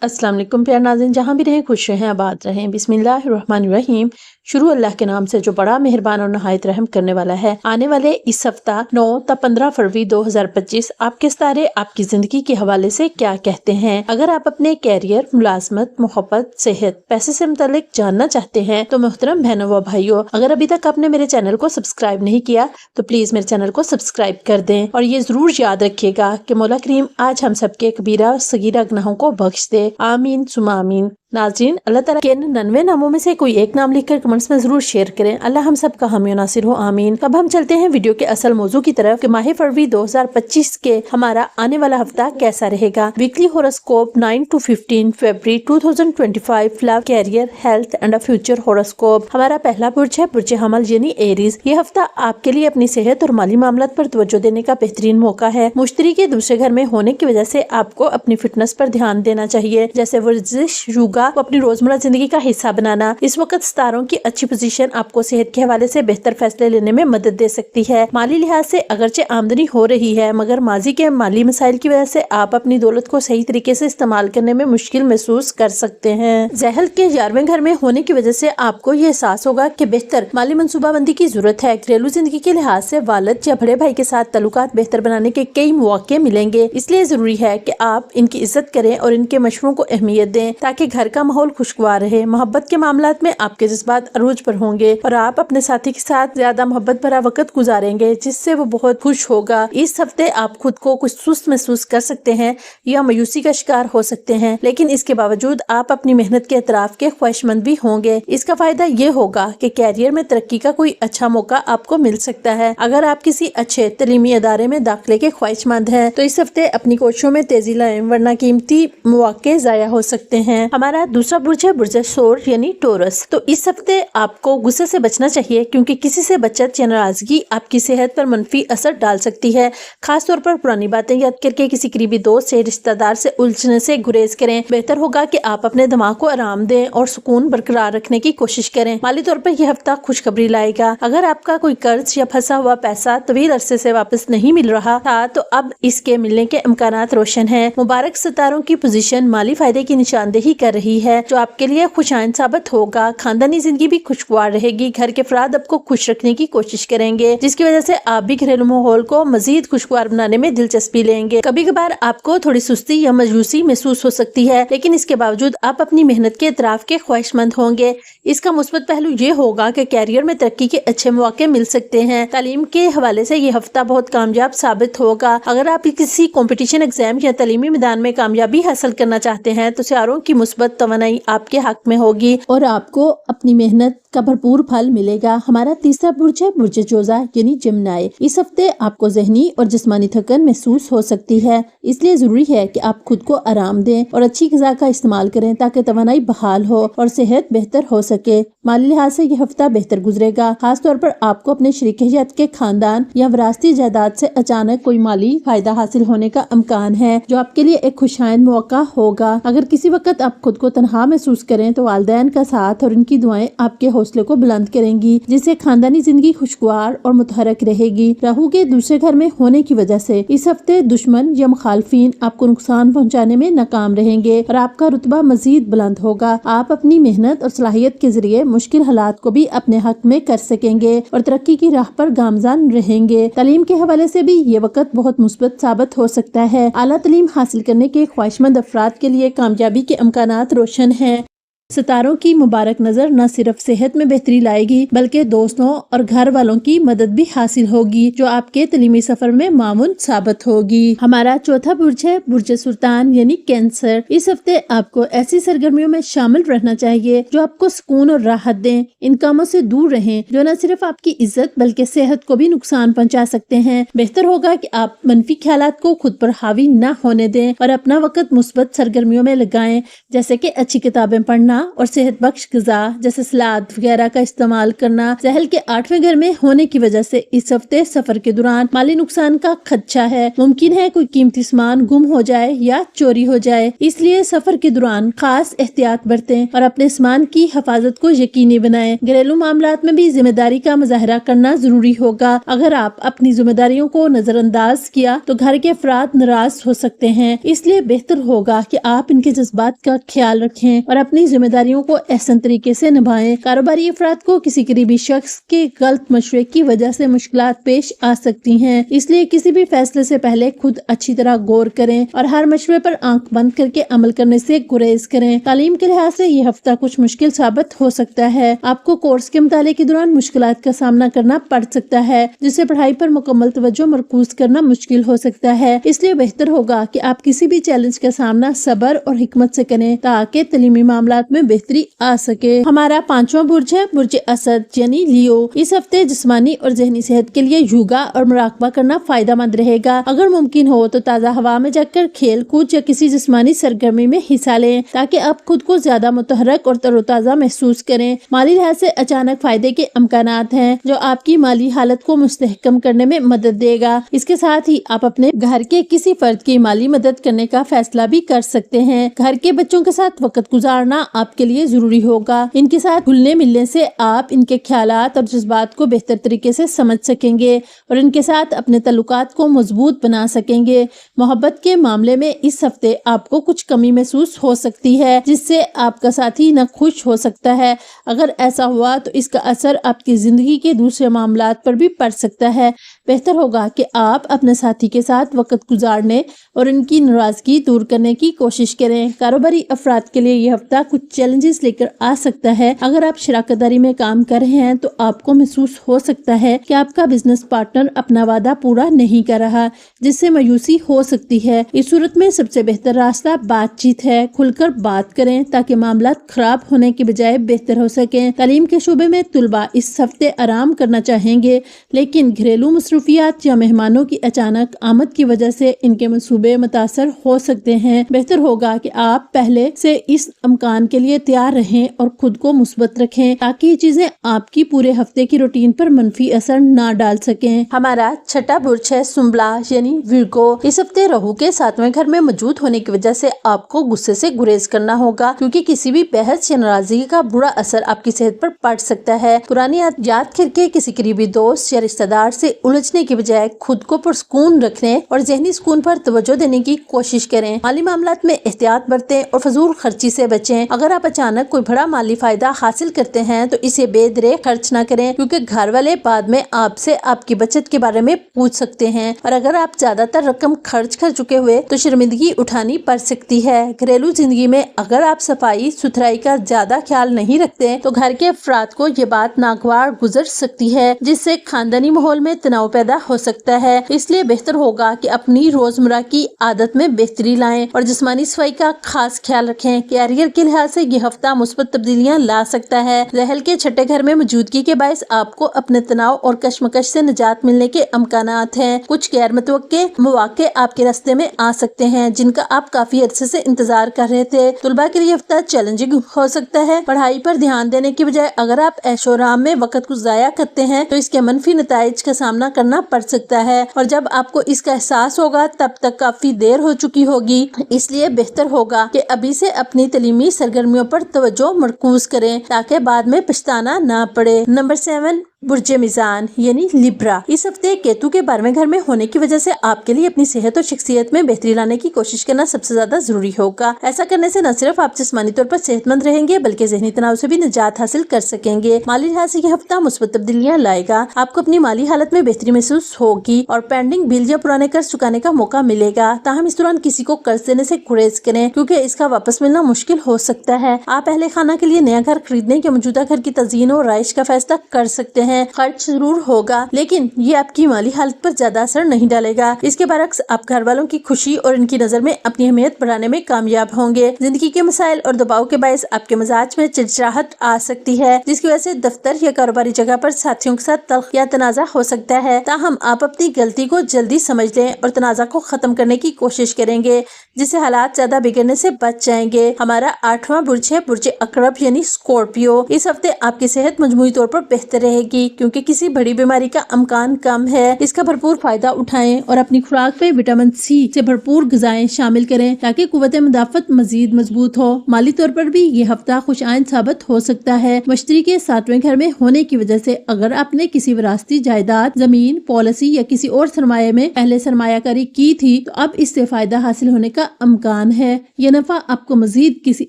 अस्सलाम वालेकुम प्यार नाज़रीन, जहाँ भी रहें खुश रहें आबाद रहें। बिस्मिल्लाहिर्रहमानिर्रहीम। शुरू अल्लाह के नाम से जो बड़ा मेहरबान और नहायत रहम करने वाला है। आने वाले इस हफ्ता 9 ता 15 फरवरी 2025 आपके सितारे आपकी जिंदगी के हवाले से क्या कहते हैं। अगर आप अपने कैरियर, मुलाजमत, मोहब्बत, सेहत, पैसे से मुतालिक जानना चाहते हैं तो मोहतरम बहनों व भाइयों, अगर अभी तक आपने मेरे चैनल को सब्सक्राइब नहीं किया तो प्लीज मेरे चैनल को सब्सक्राइब कर दें और ये जरूर याद रखिएगा कि मौला करीम आज हम सबके कबीरा और सगीरा गुनाहों को बख्श दे। आमीन सुमा आमीन। नाज़रीन, अल्लाह ताला के 99 नामों में से कोई एक नाम लिखकर कमेंट्स में जरूर शेयर करें। अल्लाह हम सब का हामी नासिर हो, आमीन। अब हम चलते हैं वीडियो के असल मौजू की तरफ कि माह फरवरी 2025 के हमारा आने वाला हफ्ता कैसा रहेगा। वीकली होरोस्कोप 9 to 15 फरवरी 2025, love, career, health and future horoscope. हमारा पहला बुर्ज है बुर्ज हमल यानी एरीज। ये हफ्ता आपके लिए अपनी सेहत और माली मामलात पर तवज्जो देने का बेहतरीन मौका है। मुश्तरी के दूसरे घर में होने की वजह से आपको अपनी फिटनेस पर ध्यान देना चाहिए, जैसे वर्जिश, योगा को अपनी रोजमर्रा जिंदगी का हिस्सा बनाना। इस वक्त सितारों की अच्छी पोजीशन आपको सेहत के हवाले से बेहतर फैसले लेने में मदद दे सकती है। माली लिहाज से अगरचे आमदनी हो रही है, मगर माजी के माली मसाइल की वजह से आप अपनी दौलत को सही तरीके से इस्तेमाल करने में मुश्किल महसूस कर सकते हैं। ज़हल के 11वें घर में होने की वजह से आपको ये एहसास होगा कि बेहतर माली मनसूबाबंदी की जरूरत है। घरेलू जिंदगी के लिहाज से वालिद या बड़े भाई के साथ ताल्लुकात बेहतर बनाने के कई मौके मिलेंगे, इसलिए जरूरी है कि आप इनकी इज्जत करें और इनके मशवरों को अहमियत दें ताकि घर का माहौल खुशगवार रहे। मोहब्बत के मामलात में आपके जज्बात अरूज पर होंगे और आप अपने साथी के साथ ज्यादा मोहब्बत भरा वक्त गुजारेंगे, जिससे वो बहुत खुश होगा। इस हफ्ते आप खुद को कुछ सुस्त महसूस कर सकते हैं या मायूसी का शिकार हो सकते हैं, लेकिन इसके बावजूद आप अपनी मेहनत के एतराफ के ख्वाहिशमंद भी होंगे। इसका फायदा ये होगा कि कैरियर में तरक्की का कोई अच्छा मौका आपको मिल सकता है। अगर आप किसी अच्छे तलीमी अदारे में दाखिले के ख्वाहिशमंद हैं तो इस हफ्ते अपनी कोशिशों में तेजी लाएं, वरना कीमती मौके जाया हो सकते हैं। हमारा दूसरा बुर्ज है बुर्ज शोर यानी टोरस। तो इस हफ्ते आपको गुस्से से बचना चाहिए, क्योंकि किसी से बचत या नाराजगी आपकी सेहत पर मनफी असर डाल सकती है। खास तौर पर पुरानी बातें याद करके किसी करीबी दोस्त से, रिश्तेदार से उलझने से गुरेज करें। बेहतर होगा कि आप अपने दिमाग को आराम दें और सुकून बरकरार रखने की कोशिश करें। माली तौर पर यह हफ्ता खुशखबरी लाएगा। अगर आपका कोई कर्ज या फंसा हुआ पैसा तवील अरसे से वापस नहीं मिल रहा था तो अब इसके मिलने के इम्कानात रोशन है। मुबारक सितारों की पोजीशन माली फायदे की निशानदेही कर रही है, जो आपके लिए खुशाइन साबित होगा। खानदानी जिंदगी भी खुशगवार रहेगी। घर के अफराद आपको खुश रखने की कोशिश करेंगे, जिसकी वजह से आप भी घरेलू माहौल को मजीद खुशगवार बनाने में दिलचस्पी लेंगे। कभी कभार आपको थोड़ी सुस्ती या मायूसी महसूस हो सकती है, लेकिन इसके बावजूद आप अपनी मेहनत के इतराफ के ख्वाहिशमंद होंगे। इसका मुस्बत पहलू ये होगा कि कैरियर में तरक्की के अच्छे मौके मिल सकते हैं। तालीम के हवाले से ये हफ्ता बहुत कामयाब साबित होगा। अगर आप किसी कंपटीशन एग्जाम या तालीमी मैदान में कामयाबी हासिल करना चाहते हैं तो सितारों की मुस्बत तवन्नाई आपके हक में होगी और आपको अपनी मेहनत का भरपूर फल मिलेगा। हमारा तीसरा बुर्ज है बुर्ज जोजा यानी जिम्नाई। इस हफ्ते आपको ज़हनी और जिस्मानी थकन महसूस हो सकती है, इसलिए जरूरी है कि आप खुद को आराम दें और अच्छी ग़िज़ा का इस्तेमाल करें ताकि तवानाई बहाल हो और सेहत बेहतर हो सके। माली लिहाज से यह हफ्ता बेहतर गुजरेगा। खास तौर पर आपको अपने शरीक हयात के खानदान या विरासती जायदाद से अचानक कोई माली फायदा हासिल होने का इम्कान है, जो आपके लिए एक खुशाइन मौका होगा। अगर किसी वक्त आप खुद को तनहा महसूस करें तो वालिदैन का साथ और उनकी दुआएं आपके हौसले को बुलंद करेंगी, जिससे खानदानी जिंदगी खुशगवार और मुतहरक रहेगी। राहु के दूसरे घर में होने की वजह से इस हफ्ते दुश्मन या मुखालफिन आपको नुकसान पहुंचाने में नाकाम रहेंगे और आपका रुतबा मजीद बुलंद होगा। आप अपनी मेहनत और सलाहियत के जरिए मुश्किल हालात को भी अपने हक में कर सकेंगे और तरक्की की राह पर गामजान रहेंगे। तालीम के हवाले से भी ये वक्त बहुत मुस्बत साबित हो सकता है। आला तालीम हासिल करने के ख्वाहिशमंद अफराद के लिए कामयाबी के इम्कानात रोशन है। सितारों की मुबारक नजर न सिर्फ सेहत में बेहतरी लाएगी बल्कि दोस्तों और घर वालों की मदद भी हासिल होगी, जो आपके तलीमी सफर में मामून साबित होगी। हमारा चौथा बुर्ज है बुर्ज सुल्तान यानी कैंसर। इस हफ्ते आपको ऐसी सरगर्मियों में शामिल रहना चाहिए जो आपको सुकून और राहत दें। इन कामों से दूर रहें जो न सिर्फ आपकी इज्जत बल्कि सेहत को भी नुकसान पहुँचा सकते हैं। बेहतर होगा कि आप मनफी ख्यालात को खुद पर हावी न होने दें और अपना वक्त मुस्बत सरगर्मियों में लगाएं, जैसे कि अच्छी किताबें पढ़ना, کرنا اور صحت بخش غذا جیسے سلاد وغیرہ کا استعمال کرنا۔ ذہل کے 8ویں گھر میں ہونے کی وجہ سے اس ہفتے سفر کے دوران مالی نقصان کا خدشہ ہے۔ ممکن ہے کوئی قیمتی سامان گم ہو جائے یا چوری ہو جائے، اس لیے سفر کے دوران خاص احتیاط برتیں اور اپنے سامان کی حفاظت کو یقینی بنائیں۔ گھریلو معاملات میں بھی ذمہ داری کا مظاہرہ کرنا ضروری ہوگا۔ اگر آپ اپنی ذمہ داریوں کو نظر انداز کیا تو گھر کے افراد ناراض ہو سکتے ہیں، اس لیے بہتر ہوگا کہ آپ ان کے جذبات کا خیال رکھیں اور اپنی ذمہ داریوں کو احسن طریقے سے نبھائیں۔ کاروباری افراد کو کسی قریبی شخص کے غلط مشورے کی وجہ سے مشکلات پیش آ سکتی ہیں، اس لیے کسی بھی فیصلے سے پہلے خود اچھی طرح غور کریں اور ہر مشورے پر آنکھ بند کر کے عمل کرنے سے گریز کریں۔ تعلیم کے لحاظ سے یہ ہفتہ کچھ مشکل ثابت ہو سکتا ہے۔ آپ کو کورس کے مطالعے کے دوران مشکلات کا سامنا کرنا پڑ سکتا ہے، جس سے پڑھائی پر مکمل توجہ مرکوز کرنا مشکل ہو سکتا ہے۔ اس لیے بہتر ہوگا کہ آپ کسی بھی چیلنج کا سامنا صبر اور حکمت سے کریں تاکہ تعلیمی معاملات میں بہتری آ سکے۔ ہمارا 5واں برج ہے برج اسد یعنی لیو۔ اس ہفتے جسمانی اور ذہنی صحت کے لیے یوگا اور مراقبہ کرنا فائدہ مند رہے گا۔ اگر ممکن ہو تو تازہ ہوا میں جا کر کھیل کود یا کسی جسمانی سرگرمی میں حصہ لیں تاکہ آپ خود کو زیادہ متحرک اور تر و تازہ محسوس کریں۔ مالی لحاظ سے اچانک فائدے کے امکانات ہیں جو آپ کی مالی حالت کو مستحکم کرنے میں مدد دے گا۔ اس کے ساتھ ہی آپ اپنے گھر کے کسی فرد کی مالی مدد کرنے کا فیصلہ بھی کر سکتے ہیں۔ گھر کے بچوں کے ساتھ وقت گزارنا آپ کے لیے ضروری ہوگا۔ ان کے ساتھ گھلنے ملنے سے آپ ان کے خیالات اور جذبات کو بہتر طریقے سے سمجھ سکیں گے اور ان کے ساتھ اپنے تعلقات کو مضبوط بنا سکیں گے۔ محبت کے معاملے میں اس ہفتے آپ کو کچھ کمی محسوس ہو سکتی ہے جس سے آپ کا ساتھی ناخوش ہو سکتا ہے۔ اگر ایسا ہوا تو اس کا اثر آپ کی زندگی کے دوسرے معاملات پر بھی پڑ سکتا ہے۔ بہتر ہوگا کہ آپ اپنے ساتھی کے ساتھ وقت گزارنے اور ان کی ناراضگی دور کرنے کی کوشش کریں۔ کاروباری افراد کے لیے یہ ہفتہ کچھ چیلنجز لے کر آ سکتا ہے۔ اگر آپ شراکت داری میں کام کر رہے ہیں تو آپ کو محسوس ہو سکتا ہے کہ آپ کا بزنس پارٹنر اپنا وعدہ پورا نہیں کر رہا، جس سے مایوسی ہو سکتی ہے۔ اس صورت میں سب سے بہتر راستہ بات چیت ہے۔ کھل کر بات کریں تاکہ معاملات خراب ہونے کے بجائے بہتر ہو سکیں۔ تعلیم کے شعبے میں طلباء اس ہفتے آرام کرنا چاہیں گے، لیکن گھریلو مصروفیات یا مہمانوں کی اچانک آمد کی وجہ سے ان کے منصوبے متاثر ہو سکتے ہیں۔ بہتر ہوگا کہ آپ پہلے سے اس امکان کے لیے تیار رہیں اور خود کو مثبت رکھیں تاکہ یہ چیزیں آپ کی پورے ہفتے کی روٹین پر منفی اثر نہ ڈال سکیں۔ ہمارا 6واں برج ہے سنبلا یعنی ورگو۔ اس ہفتے راہو کے 7ویں گھر میں موجود ہونے کی وجہ سے آپ کو غصے سے گریز کرنا ہوگا، کیونکہ کسی بھی بحث یا ناراضگی کا برا اثر آپ کی صحت پر پڑ سکتا ہے۔ پرانی یاد کر کے کسی قریبی دوست یا رشتہ دار سے الجھنے کے بجائے خود کو پرسکون رکھنے اور ذہنی سکون پر توجہ دینے کی کوشش کریں۔ مالی معاملات میں احتیاط برتیں اور فضول خرچی سے بچیں۔ اگر آپ اچانک کوئی بڑا مالی فائدہ حاصل کرتے ہیں تو اسے بے درے خرچ نہ کریں، کیونکہ گھر والے بعد میں آپ سے آپ کی بچت کے بارے میں پوچھ سکتے ہیں اور اگر آپ زیادہ تر رقم خرچ کر چکے ہوئے تو شرمندگی اٹھانی پڑ سکتی ہے۔ گھریلو زندگی میں اگر آپ صفائی ستھرائی کا زیادہ خیال نہیں رکھتے تو گھر کے افراد کو یہ بات ناگوار گزر سکتی ہے، جس سے خاندانی ماحول میں تناؤ پیدا ہو سکتا ہے۔ اس لیے بہتر ہوگا کہ اپنی روزمرہ کی عادت میں بہتری لائیں اور جسمانی صفائی کا خاص خیال رکھیں۔ کیریئر کے لحاظ سے یہ ہفتہ مثبت تبدیلیاں لا سکتا ہے۔ ذہل کے 6 گھر میں موجودگی کے باعث آپ کو اپنے تناؤ اور کشمکش سے نجات ملنے کے امکانات ہیں۔ کچھ غیر متوقع مواقع آپ کے راستے میں آ سکتے ہیں جن کا آپ کافی عرصے سے انتظار کر رہے تھے۔ طلباء کے لیے ہفتہ چیلنجنگ ہو سکتا ہے۔ پڑھائی پر دھیان دینے کی بجائے اگر آپ عیش و آرام میں وقت کو ضائع کرتے ہیں تو اس کے منفی نتائج کا سامنا کرنا پڑ سکتا ہے اور جب آپ کو اس کا احساس ہوگا تب تک کافی دیر ہو چکی ہوگی۔ اس لیے بہتر ہوگا کہ ابھی سے اپنی تعلیمی سرگرمیوں پر توجہ مرکوز کریں تاکہ بعد میں پچھتانا نہ پڑے۔ نمبر 7 برج میزان یعنی لیبرا۔ اس ہفتے کیتو کے 12ویں گھر میں ہونے کی وجہ سے آپ کے لیے اپنی صحت اور شخصیت میں بہتری لانے کی کوشش کرنا سب سے زیادہ ضروری ہوگا۔ ایسا کرنے سے نہ صرف آپ جسمانی طور پر صحت مند رہیں گے بلکہ ذہنی تناؤ سے بھی نجات حاصل کر سکیں گے۔ مالی لحاظ سے یہ ہفتہ مثبت تبدیلیاں لائے گا۔ آپ کو اپنی مالی حالت میں بہتری محسوس ہوگی اور پینڈنگ بل یا پرانے قرض چکانے کا موقع ملے گا۔ تاہم اس دوران کسی کو قرض دینے سے گریز کریں کیونکہ اس کا واپس ملنا مشکل ہو سکتا ہے۔ آپ اہل خانہ کے لیے نیا گھر خریدنے یا موجودہ گھر کی تزئین و رہائش کا فیصلہ کر سکتے ہیں۔ हैं। खर्च जरूर होगा लेकिन ये आपकी माली हालत पर ज्यादा असर नहीं डालेगा। इसके बरक्स आप घर वालों की खुशी और इनकी नजर में अपनी अहमियत बढ़ाने में कामयाब होंगे। जिंदगी के मसाइल और दबाव के बायस आपके मिजाज में चिड़चिड़ाहट आ सकती है, जिसकी वजह से दफ्तर या कारोबारी जगह पर साथियों के साथ तल्ख या तनाजा हो सकता है। ताहम आप अपनी गलती को जल्दी समझ लें और तनाजा को खत्म करने की कोशिश करेंगे, जिससे हालात ज्यादा बिगड़ने से बच जाएंगे। हमारा 8वां बुर्ज है बुर्ज अकरब यानी स्कॉर्पियो। इस हफ्ते आपकी सेहत मजमूई तौर पर बेहतर रहेगी क्योंकि किसी बड़ी बीमारी का इम्कान कम है। इसका भरपूर फायदा उठाएं और अपनी खुराक में विटामिन सी से भरपूर ग़िज़ाएं शामिल करें ताकि कुव्वत मुदाफ़त मजीद मजबूत हो। माली तौर पर भी ये हफ्ता खुशआइन साबित हो सकता है। मश्तरी के 7वें घर में होने की वजह से अगर आपने किसी विरासती जायदाद, जमीन, पॉलिसी या किसी और सरमाये में पहले सरमायाकारी की थी तो अब इससे फायदा हासिल होने का इम्कान है। ये नफा आपको मजीद किसी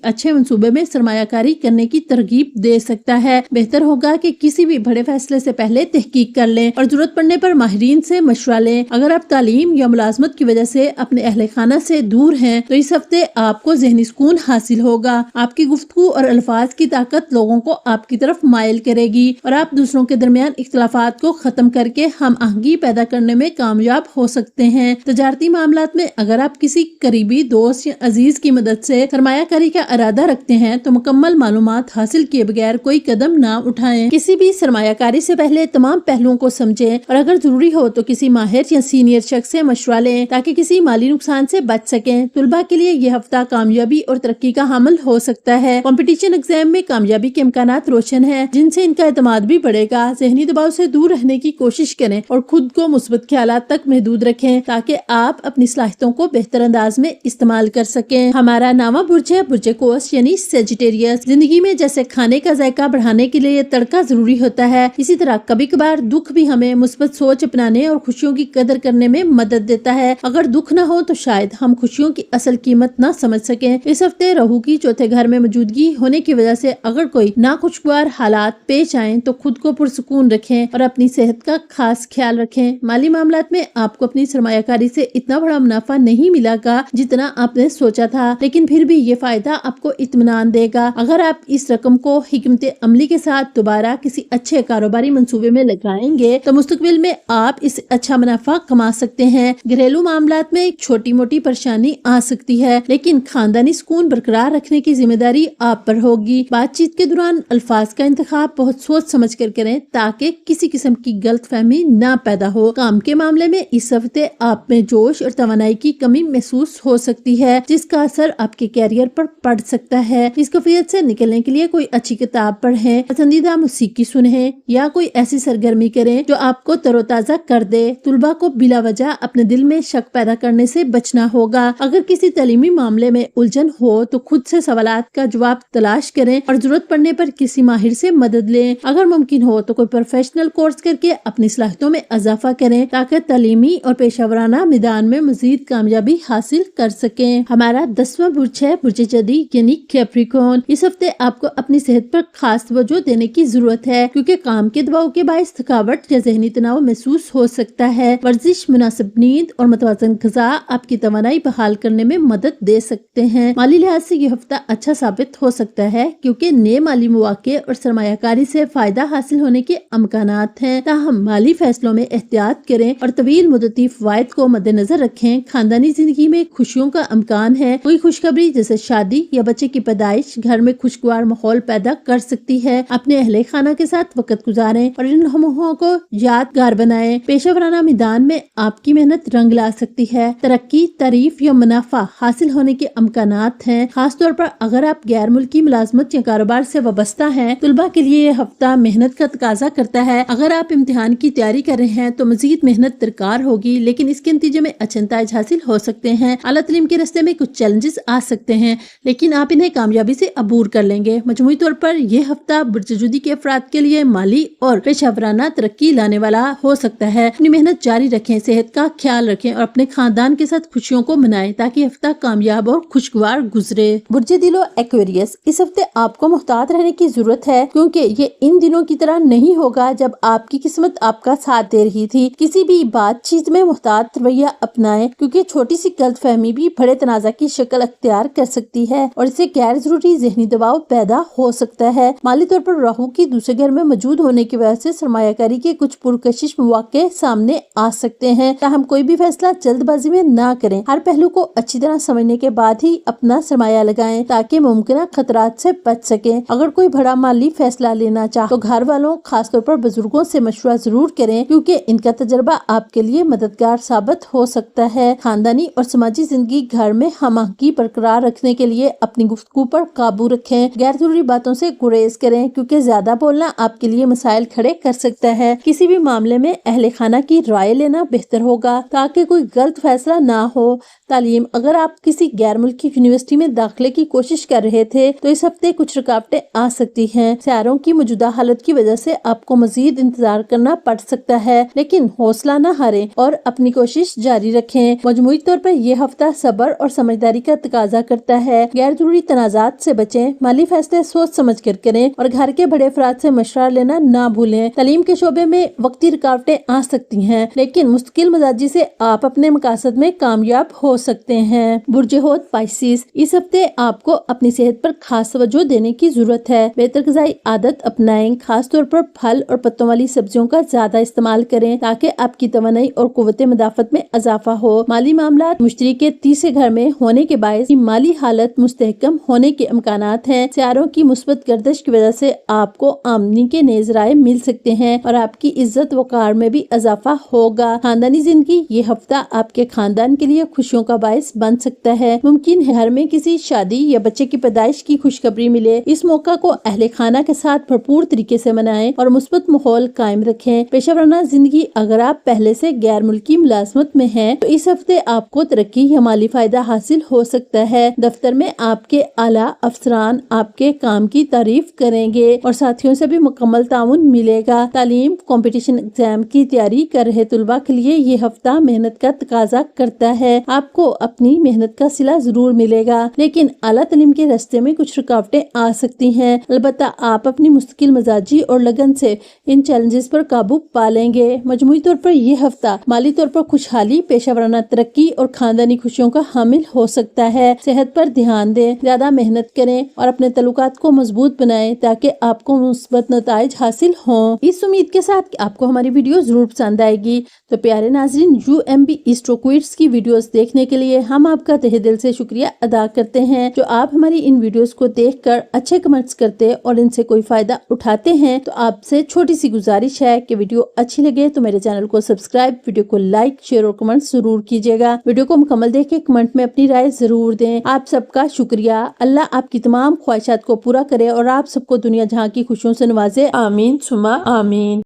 अच्छे मंसूबे में सरमायाकारी करने की तरगीब दे सकता है। बेहतर होगा कि किसी भी बड़े फैसले से पहले तहकीक कर लें और जरूरत पड़ने पर माहिरीन से मशवरा लें। अगर आप तालीम या मुलाजमत की वजह से अपने अहले खाना से दूर हैं तो इस हफ्ते आपको ज़हनी सुकून हासिल होगा। आपकी गुफ्तगू और अल्फाज की ताकत लोगों को आपकी तरफ माइल करेगी और आप दूसरों के दरमियान इख्तलाफात को खत्म करके हम आहंगी पैदा करने में कामयाब हो सकते हैं। तजारती मामलात में अगर आप किसी करीबी दोस्त या अजीज की मदद से सरमायाकारी का इरादा रखते हैं तो मुकम्मल मालूमात हासिल किए बगैर कोई कदम ना उठाएं। किसी भी सरमायाकारी से पहले तमाम पहलुओं को समझें और अगर जरूरी हो तो किसी माहिर या सीनियर शख्स से मशवरा लें ताकि किसी माली नुकसान से बच सकें। तुलबा के लिए ये हफ्ता कामयाबी और तरक्की का हामिल हो सकता है। कंपटीशन एग्जाम में कामयाबी के इम्कानात रोशन हैं, जिनसे इनका एतमाद भी बढ़ेगा। ज़हनी दबाव से दूर रहने की कोशिश करें और खुद को मुस्बत ख्यालात तक महदूद रखें ताकि आप अपनी सलाहियतों को बेहतर अंदाज में इस्तेमाल कर सकें। हमारा 9वां बुर्ज है बुर्ज कोस यानी सेजिटेरियस। जिंदगी में जैसे खाने का जायका बढ़ाने के लिए तड़का जरूरी होता है, इसी तरह कभी कभार दुख भी हमें मुस्बत सोच अपनाने और खुशियों की कदर करने में मदद देता है। अगर दुख न हो तो शायद हम खुशियों की असल कीमत न समझ सकें। इस हफ्ते राहु की चौथे घर में मौजूदगी होने की वजह से अगर कोई नाखुशगवार हालात पेश आए तो खुद को पुरसुकून रखें और अपनी सेहत का खास ख्याल रखें। माली मामलात में आपको अपनी सरमायाकारी से इतना बड़ा मुनाफा नहीं मिलेगा जितना आपने सोचा था, लेकिन फिर भी ये फायदा आपको इत्मीनान देगा। अगर आप इस रकम को हिकमत अमली के साथ दोबारा किसी अच्छे कारोबारी मंसूबे में लगाएंगे तो मुस्तकबिल में आप इस अच्छा मुनाफा कमा सकते हैं। घरेलू मामलात में एक छोटी मोटी परेशानी आ सकती है, लेकिन खानदानी सुकून बरकरार रखने की जिम्मेदारी आप पर होगी। बातचीत के दौरान अल्फाज का इंतखाब बहुत सोच समझ कर करें ताकि किसी किस्म की गलत फहमी न पैदा हो। काम के मामले में इस हफ्ते आप में जोश और तवानाई की कमी महसूस हो सकती है, जिसका असर आपके कैरियर पर पड़ सकता है। इस कफियत से निकलने के लिए कोई अच्छी किताब पढ़ें, पसंदीदा मौसीकी सुनें या कोई ऐसी सरगर्मी करें जो आपको तरोताजा कर दे। तुलबा को बिला वजह अपने दिल में शक पैदा करने से बचना होगा। अगर किसी तालीमी मामले में उलझन हो तो खुद से सवालात का जवाब तलाश करें और जरूरत पड़ने पर किसी माहिर से मदद लें। अगर मुमकिन हो तो कोई प्रोफेशनल कोर्स करके अपनी सलाहियतों में इजाफा करें ताकि तालीमी और पेशावराना मैदान में मजीद कामयाबी हासिल कर सकें। हमारा 10वां बुर्ज है बुर्ज जदी यानी कैप्रिकॉर्न। इस हफ्ते आपको अपनी सेहत पर खास तवज्जो देने की जरूरत है क्योंकि काम के दबाव के बायस थकावट या ज़हनी तनाव महसूस हो सकता है। वर्जिश, मुनासिब नींद और मुतवाज़न ग़िज़ा आपकी तवानाई बहाल करने में मदद दे सकते हैं। माली लिहाज से ये हफ्ता अच्छा साबित हो सकता है क्योंकि नए माली मौके और सरमायाकारी से फायदा हासिल होने के इम्कानात हैं। ताहम माली फैसलों में एहतियात करें और तवील मुद्दती फवायद को मद्देनजर रखें। खानदानी जिंदगी में खुशियों का इम्कान है। कोई खुशखबरी जैसे शादी या बच्चे की पैदाइश घर में खुशगवार माहौल पैदा कर सकती है। अपने अहले खाना के साथ वक्त गुजारें और इन लम्हों को यादगार बनाएं। पेशेवराना मैदान में आपकी मेहनत रंग ला सकती है। तरक्की, तारीफ या मुनाफा हासिल होने के इम्कानात हैं। खास तौर पर अगर आप गैर मुल्की मुलाजमत या कारोबार से वाबस्ता हैं, तुलबा के लिए ये हफ्ता मेहनत का तकाजा करता है। अगर आप इम्तिहान की तैयारी कर रहे हैं तो मजीद मेहनत दरकार होगी, लेकिन इसके नतीजे में अच्छे नतीजे हासिल हो सकते हैं। आला तालीम के रास्ते में कुछ चैलेंजेस आ सकते हैं, लेकिन आप इन्हें कामयाबी से अबूर कर लेंगे। मजमूई तौर पर यह हफ्ता बुर्ज जुदी के अफराद के लिए माली और पेशावराना तरक्की लाने वाला हो सकता है। अपनी मेहनत जारी रखें, सेहत का ख्याल रखें और अपने खानदान के साथ खुशियों को मनाएं ताकि हफ्ता कामयाब और खुशगवार गुजरे। बुर्ज दिलो एक्वेरियस, इस हफ्ते आपको मुहतात रहने की जरूरत है क्योंकि ये इन दिनों की तरह नहीं होगा जब आपकी किस्मत आपका साथ दे रही थी। किसी भी बातचीत में मुहतात रवैया अपनाएं क्योंकि छोटी सी गलतफहमी भी बड़े तनाजा की शक्ल अख्तियार कर सकती है और इससे गैर जरूरी ज़हनी दबाव पैदा हो सकता है। माली तौर पर राहु की दूसरे घर में मौजूद ہونے کی وجہ سے سرمایہ کاری کے کچھ پرکشش مواقع سامنے آ سکتے ہیں، تاہم کوئی بھی فیصلہ جلد بازی میں نہ کریں، ہر پہلو کو اچھی طرح سمجھنے کے بعد ہی اپنا سرمایہ لگائیں تاکہ ممکنہ خطرات سے بچ سکیں۔ اگر کوئی بڑا مالی فیصلہ لینا چاہے تو گھر والوں خاص طور پر بزرگوں سے مشورہ ضرور کریں، کیونکہ ان کا تجربہ آپ کے لیے مددگار ثابت ہو سکتا ہے۔ خاندانی اور سماجی زندگی گھر میں ہم آہنگی برقرار رکھنے کے لیے اپنی گفتگو پر قابو رکھیں، غیر ضروری باتوں سے گریز کریں کیونکہ زیادہ بولنا آپ کے لیے مسائل کھڑے کر سکتا ہے۔ کسی بھی معاملے میں اہل خانہ کی رائے لینا بہتر ہوگا تاکہ کوئی غلط فیصلہ نہ ہو۔ تعلیم: اگر آپ کسی غیر ملکی یونیورسٹی میں داخلے کی کوشش کر رہے تھے تو اس ہفتے کچھ رکاوٹیں آ سکتی ہیں۔ سیاروں کی موجودہ حالت کی وجہ سے آپ کو مزید انتظار کرنا پڑ سکتا ہے، لیکن حوصلہ نہ ہاریں اور اپنی کوشش جاری رکھیں۔ مجموعی طور پر یہ ہفتہ صبر اور سمجھداری کا تقاضا کرتا ہے۔ غیر ضروری تنازعات سے بچیں، مالی فیصلے سوچ سمجھ کر کریں اور گھر کے بڑے افراد سے مشورہ لینا نہ بھولیں۔ تعلیم کے شعبے میں وقتی رکاوٹیں آ سکتی ہیں، لیکن مستقل مزاجی سے آپ اپنے مقاصد میں کامیاب ہو سکتے ہیں۔ برج حوت پائسیس: اس ہفتے آپ کو اپنی صحت پر خاص توجہ دینے کی ضرورت ہے۔ بہتر غذائی عادت اپنائیں، خاص طور پر پھل اور پتوں والی سبزیوں کا زیادہ استعمال کریں تاکہ آپ کی توانائی اور قوت مدافعت میں اضافہ ہو۔ مالی معاملات: مشتری کے تیسرے گھر میں ہونے کے باعث مالی حالت مستحکم ہونے کے امکانات ہیں۔ سیاروں کی مثبت گردش کی وجہ سے آپ کو آمدنی کے نئے ذرائع مل سکتے ہیں اور آپ کی عزت وقار میں بھی اضافہ ہوگا۔ خاندانی زندگی: یہ ہفتہ آپ کے خاندان کے لیے خوشیوں کا باعث بن سکتا ہے۔ ممکن ہے گھر میں کسی شادی یا بچے کی پیدائش کی خوشخبری ملے۔ اس موقع کو اہل خانہ کے ساتھ بھرپور طریقے سے منائیں اور مثبت ماحول قائم رکھیں۔ پیشہ ورانہ زندگی: اگر آپ پہلے سے غیر ملکی ملازمت میں ہیں تو اس ہفتے آپ کو ترقی یا مالی فائدہ حاصل ہو سکتا ہے۔ دفتر میں آپ کے اعلیٰ افسران آپ کے کام کی تعریف کریں گے اور ساتھیوں سے بھی مکمل تعاون ملے گا۔ تعلیم: کمپٹیشن ایگزام کی تیاری کر رہے طلباء کے لیے یہ ہفتہ محنت کا تقاضا کرتا ہے۔ آپ کو اپنی محنت کا صلہ ضرور ملے گا، لیکن اعلیٰ تعلیم کے راستے میں کچھ رکاوٹیں آ سکتی ہیں۔ البتہ آپ اپنی مستقل مزاجی اور لگن سے ان چیلنجز پر قابو پا لیں گے۔ مجموعی طور پر یہ ہفتہ مالی طور پر خوشحالی، پیشہ ورانہ ترقی اور خاندانی خوشیوں کا حامل ہو سکتا ہے۔ صحت پر دھیان دیں، زیادہ محنت کریں اور اپنے تعلقات کو مضبوط بنائیں تاکہ آپ کو مثبت نتائج حاصل ہوں۔ اس امید کے ساتھ کہ آپ کو ہماری ویڈیو ضرور پسند آئے گی، تو پیارے ناظرین، UMB ایسٹرو کوئٹس کی ویڈیوز دیکھنے کے لیے ہم آپ کا تہہ دل سے شکریہ ادا کرتے ہیں۔ جو آپ ہماری ان ویڈیوز کو دیکھ کر اچھے کمنٹس کرتے اور ان سے کوئی فائدہ اٹھاتے ہیں، تو آپ سے چھوٹی سی گزارش ہے کہ ویڈیو اچھی لگے تو میرے چینل کو سبسکرائب، ویڈیو کو لائک، شیئر اور کمنٹ ضرور کیجیے گا۔ ویڈیو کو مکمل دیکھ کے کمنٹ میں اپنی رائے ضرور دیں۔ آپ سب کا شکریہ۔ اللہ آپ کی تمام خواہشات کو پورا کرے اور آپ سب کو دنیا جہاں کی خوشیوں سے نوازے۔ آمین ثم آمین۔